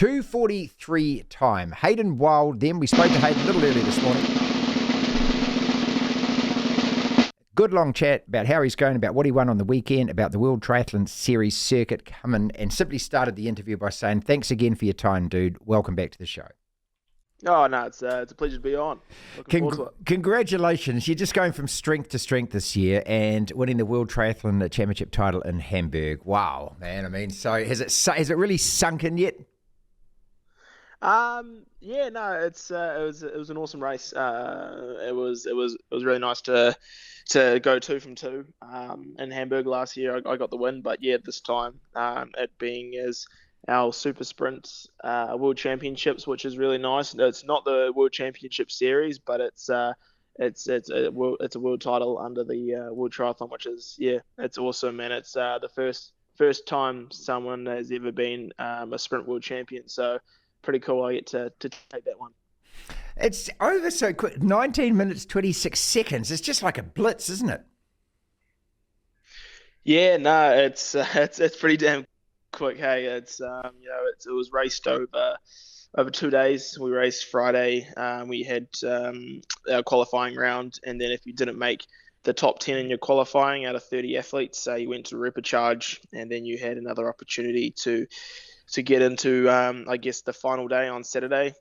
2:43 time. Hayden Wilde, then we spoke to Hayden a little earlier this morning. Good long chat about how he's going, about what he won on the weekend, about the World Triathlon Series circuit coming, and simply started the interview by saying, thanks again for your time, dude. Welcome back to the show. Oh, no, it's a pleasure to be on. Looking forward to it. Congratulations. You're just going from strength to strength this year and winning the World Triathlon Championship title in Hamburg. Wow, man. I mean, so has it really sunk in yet? Yeah, no, it was an awesome race. It was really nice to go 2 from 2. In Hamburg last year, I got the win, but yeah, this time, it being as our Super Sprint World Championships, which is really nice. It's not the World Championship Series, but it's a world title under the World Triathlon, which is it's awesome, and it's the first time someone has ever been a Sprint World Champion. So pretty cool. I get to take that one. It's over so quick. 19 minutes 26 seconds. It's just like a blitz, isn't it? Yeah, no, it's pretty damn quick. Hey, it was raced over 2 days. We raced Friday. We had our qualifying round, and then if you didn't make the top 10 in your qualifying out of 30 athletes, you went to repecharge, and then you had another opportunity to get into the final day on Saturday.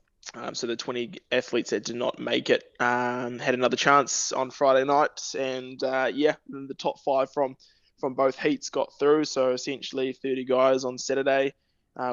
So the 20 athletes that did not make it had another chance on Friday night, and the top 5 from both heats got through. So essentially 30 guys on Saturday.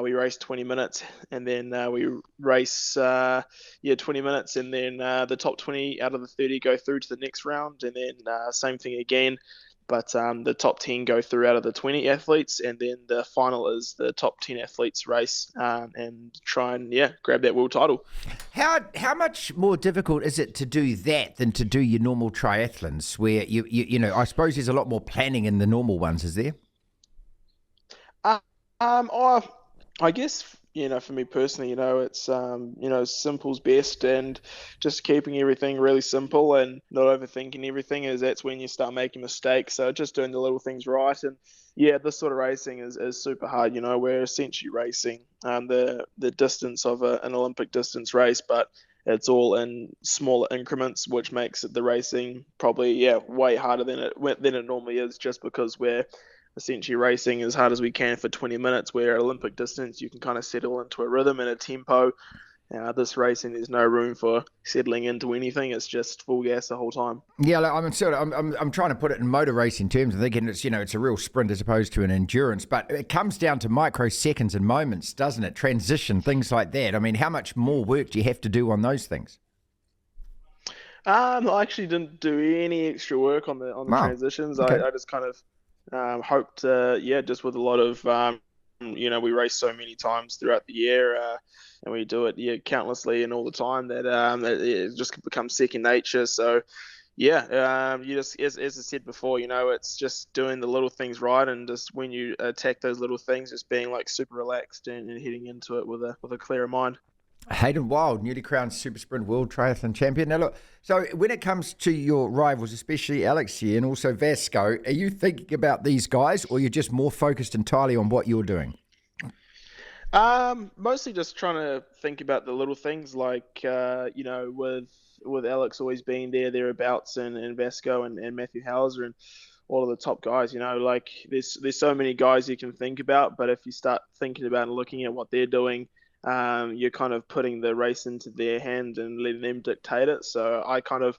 We raced 20 minutes, and then we race 20 minutes, and then the top 20 out of the 30 go through to the next round, and then same thing again. But the top 10 go through out of the 20 athletes, and then the final is the top 10 athletes race and try and grab that world title. How much more difficult is it to do that than to do your normal triathlons, where you know, I suppose there's a lot more planning in the normal ones, is there? I guess, for me personally, it's, simple's best, and just keeping everything really simple and not overthinking everything, that's when you start making mistakes. So just doing the little things right. And this sort of racing is super hard. We're essentially racing the distance of an Olympic distance race, but it's all in smaller increments, which makes the racing probably, way harder than it normally is, just because we're essentially racing as hard as we can for 20 minutes, where at Olympic distance you can kind of settle into a rhythm and a tempo. This racing, there's no room for settling into anything. It's just full gas the whole time. Yeah, I'm trying to put it in motor racing terms. I'm thinking it's a real sprint as opposed to an endurance, but it comes down to microseconds and moments, doesn't it? Transition, things like that. I mean, how much more work do you have to do on those things? I actually didn't do any extra work on the transitions. Okay. I just kind of hoped, just with a lot of, we race so many times throughout the year, and we do it, countlessly and all the time, that it just becomes second nature. So, you just, as I said before, it's just doing the little things right, and just when you attack those little things, just being like super relaxed and heading into it with a clearer mind. Hayden Wilde, newly crowned Super Sprint World Triathlon Champion. Now look, so when it comes to your rivals, especially Alex here and also Vasco, are you thinking about these guys, or you're just more focused entirely on what you're doing? Mostly just trying to think about the little things, like, with Alex always being thereabouts, and Vasco and Matthew Hauser and all of the top guys, like there's so many guys you can think about, but if you start thinking about and looking at what they're doing, you're kind of putting the race into their hand and letting them dictate it. So I kind of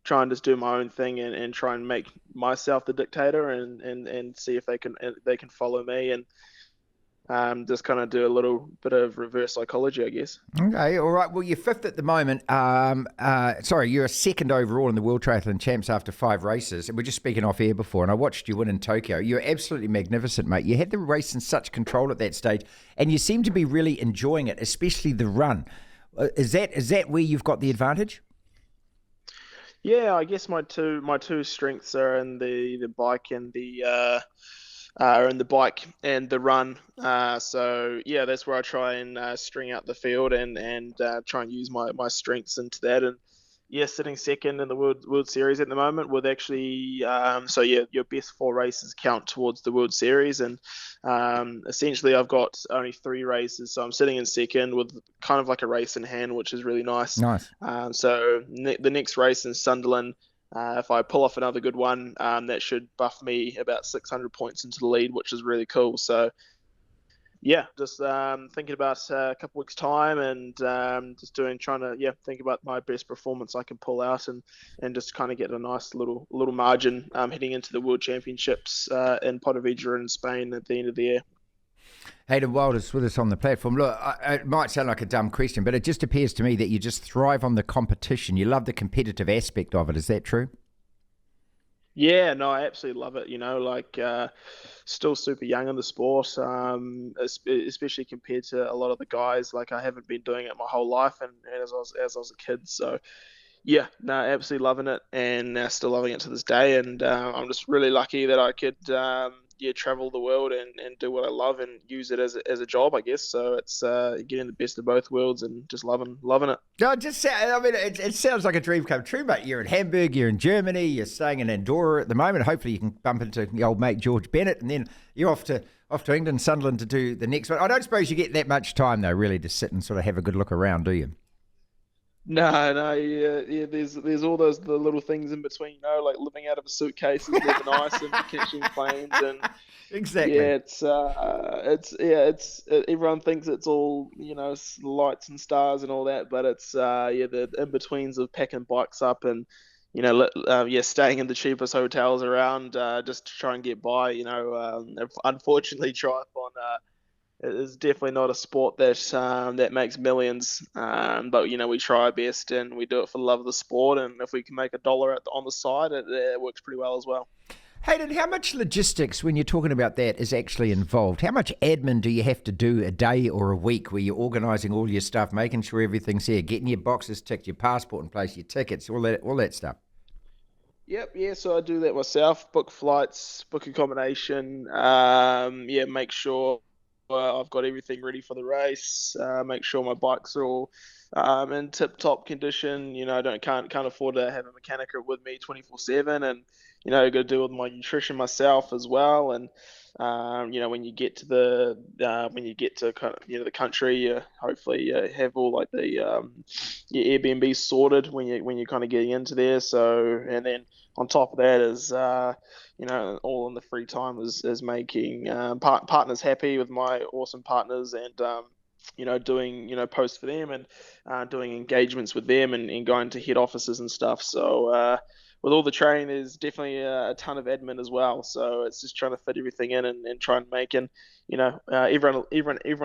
try and just do my own thing and try and make myself the dictator, and see if they can follow me, and just kind of do a little bit of reverse psychology, I guess. Okay, all right. Well, you're fifth at the moment. You're a second overall in the World Triathlon Champs after 5 races. We're just speaking off air before, and I watched you win in Tokyo. You're absolutely magnificent, mate. You had the race in such control at that stage, and you seem to be really enjoying it, especially the run. Is that where you've got the advantage? Yeah, I guess my two strengths are in the bike and the run. So that's where I try and string out the field and try and use my strengths into that. And sitting second in the World Series at the moment with actually, so yeah, your best 4 races count towards the World Series, and essentially I've got only 3 races, so I'm sitting in second with kind of like a race in hand, which is really nice. Nice. So the next race in Sunderland, if I pull off another good one, that should buff me about 600 points into the lead, which is really cool. So yeah, just thinking about a couple weeks time, and just trying to think about my best performance I can pull out, and just kind of get a nice little margin heading into the World Championships in Pontevedra in Spain at the end of the year. Hayden Wilde is with us on the platform. Look, it might sound like a dumb question, but it just appears to me that you just thrive on the competition. You love the competitive aspect of it. Is that true? Yeah, no, I absolutely love it. Still super young in the sport, especially compared to a lot of the guys. Like, I haven't been doing it my whole life, and as I was a kid. So yeah, no, absolutely loving it, and still loving it to this day. And I'm just really lucky that I could travel the world and do what I love and use it as a job, I guess. So it's getting the best of both worlds and just loving it. No, it sounds like a dream come true, mate. You're in Hamburg, you're in Germany, you're staying in Andorra at the moment. Hopefully you can bump into the old mate George Bennett, and then you're off to England, Sunderland, to do the next one. I don't suppose you get that much time, though, really, to sit and sort of have a good look around, do you? No, yeah. There's all the little things in between, like living out of a suitcase is never nice, and catching planes, and Exactly. yeah, it's everyone thinks it's all lights and stars and all that, but it's the in betweens of packing bikes up and staying in the cheapest hotels around just to try and get by. Unfortunately, triathlon. It is definitely not a sport that makes millions, but we try our best and we do it for the love of the sport. And if we can make $1 on the side, it works pretty well as well. Hayden, how much logistics, when you're talking about that, is actually involved? How much admin do you have to do a day or a week where you're organising all your stuff, making sure everything's here, getting your boxes ticked, your passport in place, your tickets, all that stuff? Yep, yeah. So I do that myself. Book flights, book accommodation. Make sure I've got everything ready for the race. Make sure my bikes are all in tip-top condition. I can't afford to have a mechanic with me 24/7, and got to deal with my nutrition myself as well. And when you get to kind of the country, you hopefully have all like the your Airbnb sorted when you kind of getting into there. So, and then on top of that is all in the free time is making partners happy with my awesome partners, and doing posts for them, and doing engagements with them, and going to head offices and stuff. So with all the training, there's definitely a ton of admin as well. So it's just trying to fit everything in, and try and make everyone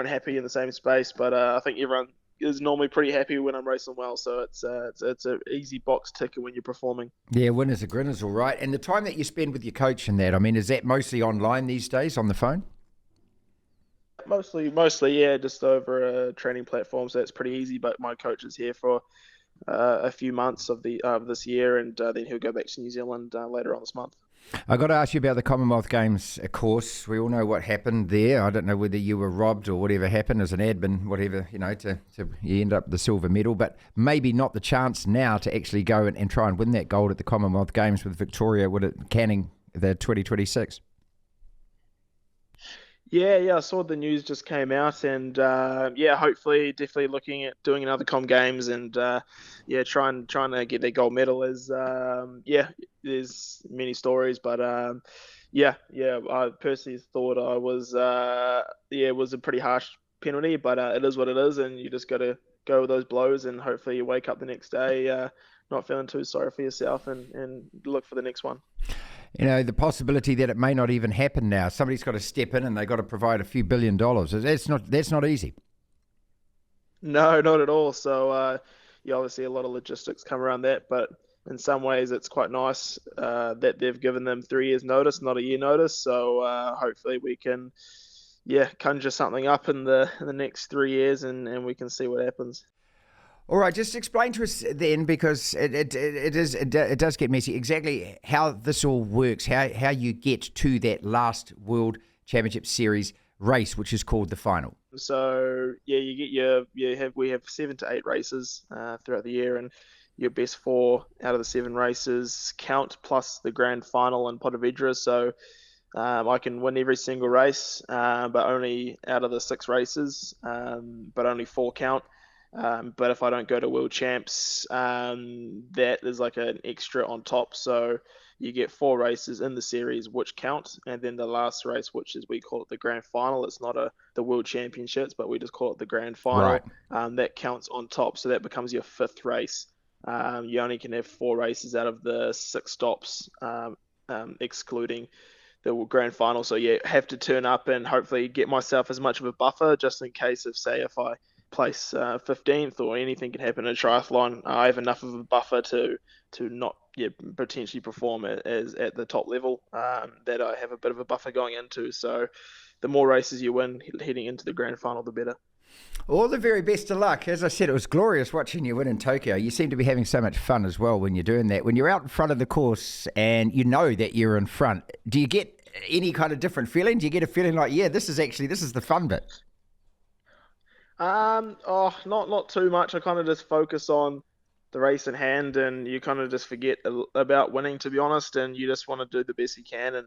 happy in the same space. But I think everyone is normally pretty happy when I'm racing well. So it's an easy box ticker when you're performing. Yeah, winners are grinners, all right. And the time that you spend with your coach and that, I mean, is that mostly online these days on the phone? Mostly, yeah, just over a training platform. So it's pretty easy. But my coach is here for a few months of this year, and then he'll go back to New Zealand later on this month. I got to ask you about the Commonwealth Games, of course. We all know what happened there. I don't know whether you were robbed or whatever happened as an admin, whatever, to you end up the silver medal, but maybe not the chance now to actually go and try and win that gold at the Commonwealth Games with Victoria Canning, the 2026. Yeah, I saw the news just came out, and hopefully, definitely looking at doing another Comm Games, and trying to get their gold medal. There's many stories, but I personally thought I was it was a pretty harsh penalty, but it is what it is, and you just got to go with those blows, and hopefully you wake up the next day not feeling too sorry for yourself, and look for the next one. The possibility that it may not even happen now. Somebody's got to step in and they've got to provide a few $1 billion. That's not easy. No, not at all. So obviously a lot of logistics come around that, but in some ways it's quite nice that they've given them 3 years notice, not a year notice. So hopefully we can conjure something up in the next 3 years, and we can see what happens. All right, just explain to us then, because it does get messy, exactly how this all works, how you get to that last World Championship Series race, which is called the final. So we have 7 to 8 races throughout the year, and your best 4 out of the 7 races count, plus the grand final in Pontevedra. So I can win every single race, but only out of the 6 races, but only 4 count. But if I don't go to World Champs, that is like an extra on top. So you get 4 races in the series which count, and then the last race, which is, we call it the grand final. It's not the World Championships, but we just call it the grand final. Right. That counts on top, so that becomes your 5th race. You only can have 4 races out of the 6 stops, excluding the grand final. So yeah, have to turn up and hopefully get myself as much of a buffer, just in case of, say, if I place 15th or anything can happen in a triathlon, I have enough of a buffer to not potentially perform as at the top level, that I have a bit of a buffer going into. So the more races you win heading into the grand final, the better. All the very best of luck. As I said, it was glorious watching you win in Tokyo. You seem to be having so much fun as well when you're doing that. When you're out in front of the course and you know that you're in front, do you get any kind of different feeling? Do you get a feeling like, yeah, this is the fun bit? Not too much. I kind of just focus on the race in hand, and you kind of just forget about winning, to be honest, and you just want to do the best you can. And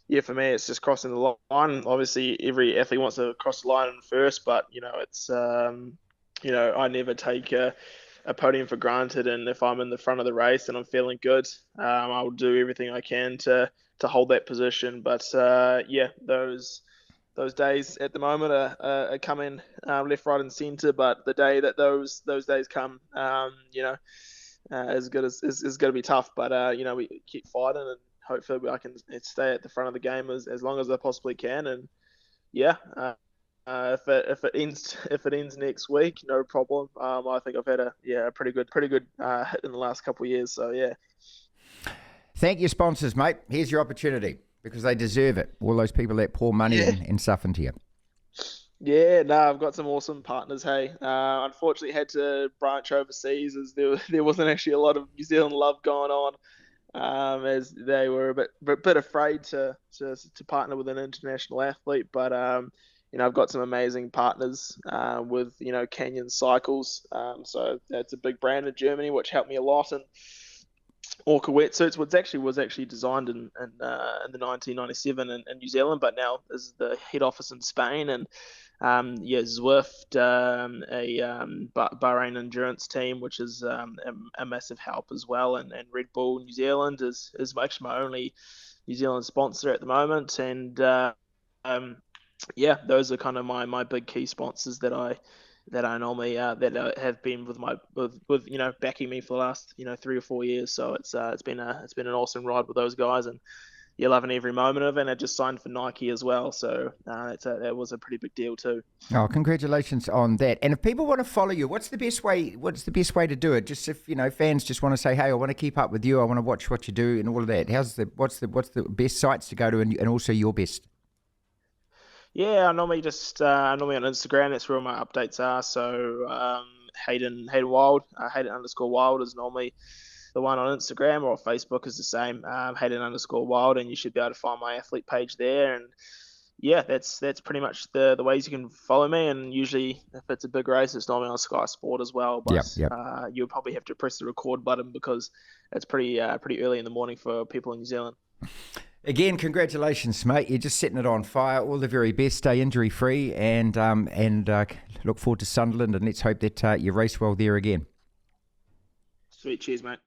yeah, for me, it's just crossing the line. Obviously, every athlete wants to cross the line first, but it's I never take a podium for granted. And if I'm in the front of the race and I'm feeling good, I'll do everything I can to hold that position. But yeah, those days at the moment are coming left, right, and centre. But the day that those days come, is going to be tough. But we keep fighting, and hopefully I can stay at the front of the game as long as I possibly can. And yeah, if it ends next week, no problem. I think I've had a pretty good hit in the last couple of years. So yeah. Thank your sponsors, mate. Here's your opportunity, because they deserve it. All those people that pour money and stuff into you. Yeah, no, I've got some awesome partners. Hey, unfortunately, had to branch overseas as there wasn't actually a lot of New Zealand love going on. As they were a bit afraid to partner with an international athlete. But I've got some amazing partners with Canyon Cycles. So that's a big brand in Germany, which helped me a lot. And Orca wetsuits, which was actually designed in the 1997 in New Zealand, but now is the head office in Spain. And Zwift, Bahrain endurance team, which is a massive help as well, and Red Bull New Zealand is actually my only New Zealand sponsor at the moment. And those are kind of my big key sponsors that I normally that have been with backing me for the last 3 or 4 years. So it's been an awesome ride with those guys, and you're loving every moment of it. And I just signed for Nike as well, so that was a pretty big deal too. Oh, congratulations on that! And if people want to follow you, what's the best way to do it? Just if fans just want to say, hey, I want to keep up with you, I want to watch what you do and all of that. What's the best sites to go to, and also your best? Yeah, I normally on Instagram. That's where all my updates are. So Hayden Wilde, Hayden_Wilde is normally the one on Instagram, or Facebook is the same, Hayden_Wilde, and you should be able to find my athlete page there. And yeah, that's pretty much the ways you can follow me. And usually, if it's a big race, it's normally on Sky Sport as well. But you'll probably have to press the record button, because it's pretty early in the morning for people in New Zealand. Again, congratulations, mate. You're just setting it on fire. All the very best. Stay injury free, and look forward to Sunderland. And let's hope that you race well there again. Sweet, cheers, mate.